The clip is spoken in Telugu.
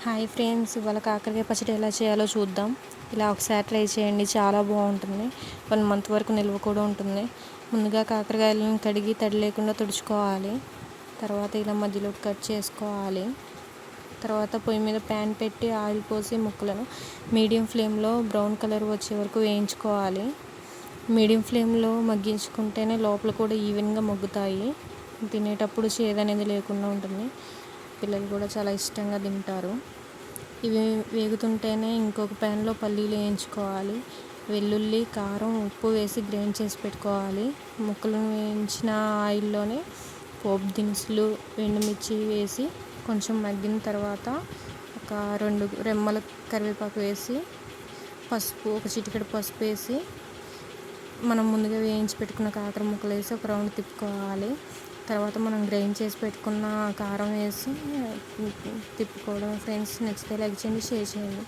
హాయ్ ఫ్రెండ్స్, ఇవాళ కాకరకాయ పచ్చడి ఎలా చేయాలో చూద్దాం. ఇలా ఒకసారి ట్రై చేయండి, చాలా బాగుంటుంది. 1 మంత్ వరకు నిల్వ కూడా ఉంటుంది. ముందుగా కాకరకాయలను కడిగి తడి లేకుండా తుడుచుకోవాలి. తర్వాత ఇలా మధ్యలో కట్ చేసుకోవాలి. తర్వాత పొయ్యి మీద ప్యాన్ పెట్టి ఆయిల్ పోసి ముక్కలను మీడియం ఫ్లేమ్లో బ్రౌన్ కలర్ వచ్చే వరకు వేయించుకోవాలి. మీడియం ఫ్లేమ్లో మగ్గించుకుంటేనే లోపల కూడా ఈవెన్గా మగ్గుతాయి. తినేటప్పుడు చేదు అనేది లేకుండా ఉంటుంది. పిల్లలు కూడా చాలా ఇష్టంగా తింటారు. ఇవి వేగుతుంటేనే ఇంకొక ప్యాన్లో పల్లీలు వేయించుకోవాలి. వెల్లుల్లి, కారం, ఉప్పు వేసి గ్రైండ్ చేసి పెట్టుకోవాలి. ముక్కలను వేయించిన ఆయిల్లోనే పోపు దినుసులు, ఎండుమిర్చి వేసి కొంచెం మగ్గిన తర్వాత ఒక 2 రెమ్మల కరివేపాకు వేసి ఒక చిటికెడు పసుపు వేసి మనం ముందుగా వేయించి పెట్టుకున్న కాకర ముక్కలు వేసి ఒక రౌండ్ తిప్పుకోవాలి. తర్వాత మనం గ్రైండ్ చేసి పెట్టుకున్న కారం వేసి తిప్పుకోవడం. ఫ్రెండ్స్, నచ్చితే లైక్ చేయండి, షేర్ చేయండి.